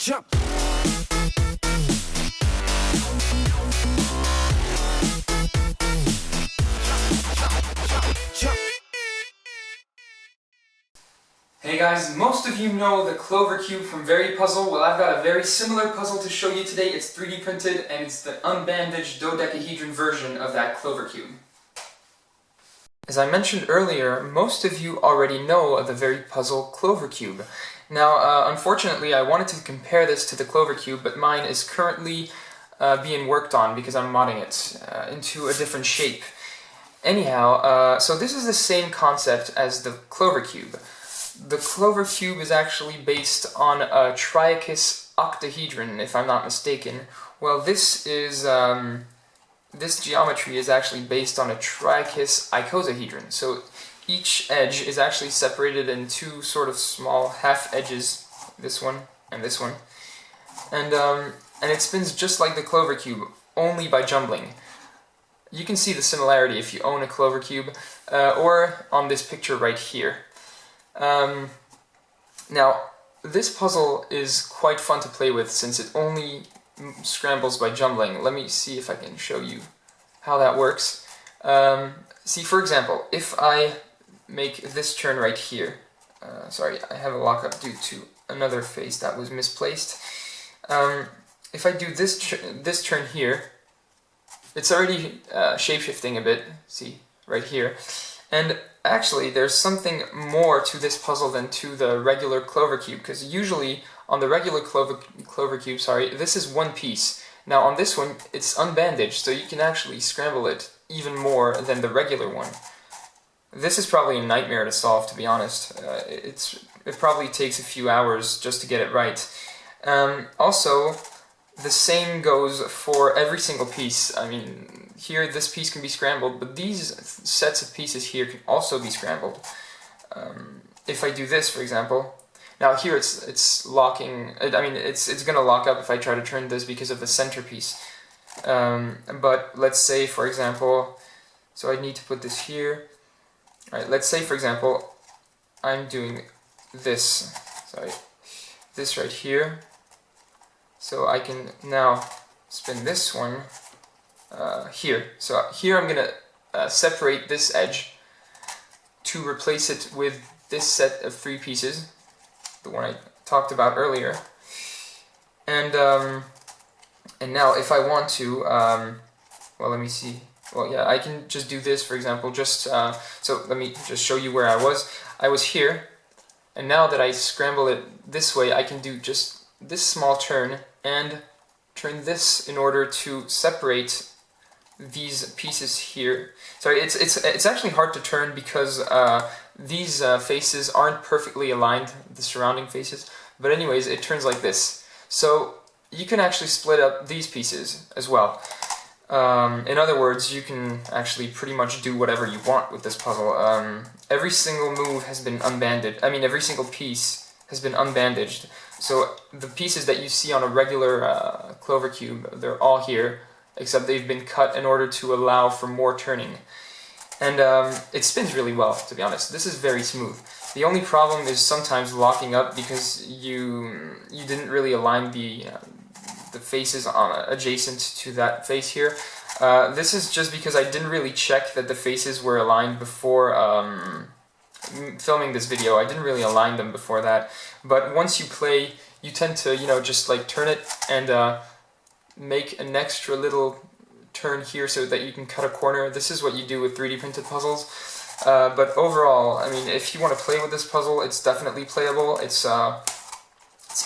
jump. Hey guys, most of you know the Clover Cube from Very Puzzle. Well, I've got a very similar puzzle to show you today. It's 3D printed and it's the unbandaged dodecahedron version of that Clover Cube. As I mentioned earlier, most of you already know of the Very Puzzle Clover Cube. Now, unfortunately, I wanted to compare this to the Clover Cube, but mine is currently being worked on because I'm modding it into a different shape. Anyhow, so this is the same concept as the Clover Cube. The Clover Cube is actually based on a triachus octahedron, if I'm not mistaken. Well, this geometry is actually based on a triachus icosahedron. So each edge is actually separated in two sort of small half edges, this one and this one. And it spins just like the Clover Cube, only by jumbling. You can see the similarity if you own a Clover Cube, or on this picture right here. Now, this puzzle is quite fun to play with since it only scrambles by jumbling. Let me see if I can show you how that works. See, for example, if I make this turn right here, sorry, I have a lockup due to another face that was misplaced. If I do this turn here, it's already shapeshifting a bit, see, right here. And actually, there's something more to this puzzle than to the regular Clover Cube, because usually on the regular Clover Cube, this is one piece. Now on this one, it's unbandaged, so you can actually scramble it even more than the regular one. This is probably a nightmare to solve, to be honest. It probably takes a few hours just to get it right. Also, the same goes for every single piece. I mean, here this piece can be scrambled, but these sets of pieces here can also be scrambled. If I do this, for example, now here it's locking. I mean, it's gonna lock up if I try to turn this because of the centerpiece. But let's say, for example, so I need to put this here. All right, let's say, for example, I'm doing this. Sorry, this right here. So I can now spin this one here. So here I'm going to separate this edge to replace it with this set of three pieces, the one I talked about earlier. And now if I want to, well, let me see. Well, yeah, I can just do this, for example. So let me just show you where I was. I was here, and now that I scramble it this way, I can do just this small turn and turn this in order to separate these pieces here. Sorry, it's actually hard to turn because these faces aren't perfectly aligned, the surrounding faces. But anyways, it turns like this. So you can actually split up these pieces as well. In other words, you can actually pretty much do whatever you want with this puzzle. Every single move has been unbandaged. I mean, every single piece has been unbandaged. So the pieces that you see on a regular Clover Cube, they're all here, except they've been cut in order to allow for more turning. And it spins really well, to be honest. This is very smooth. The only problem is sometimes locking up because you didn't really align the faces adjacent to that face here. This is just because I didn't really check that the faces were aligned before filming this video. I didn't really align them before that. But once you play, you tend to, just like turn it and make an extra little turn here so that you can cut a corner. This is what you do with 3D printed puzzles. But overall, I mean, if you want to play with this puzzle, it's definitely playable. It's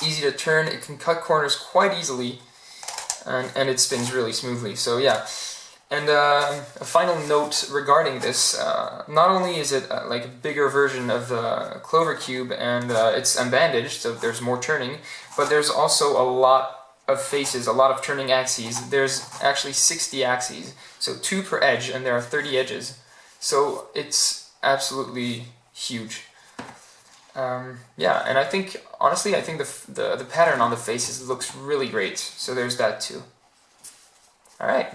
easy to turn, it can cut corners quite easily, and it spins really smoothly. So yeah. And a final note regarding this, not only is it like a bigger version of the Clover Cube and it's unbandaged, so there's more turning, but there's also a lot of faces, a lot of turning axes. There's actually 60 axes, so 2 per edge, and there are 30 edges. So it's absolutely huge. Yeah, and I think, honestly, I think the pattern on the faces looks really great, so there's that too. Alright.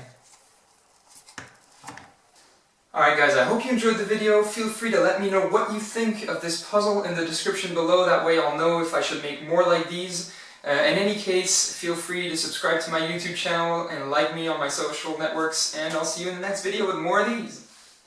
Alright guys, I hope you enjoyed the video. Feel free to let me know what you think of this puzzle in the description below. That way I'll know if I should make more like these. In any case, feel free to subscribe to my YouTube channel and like me on my social networks, and I'll see you in the next video with more of these.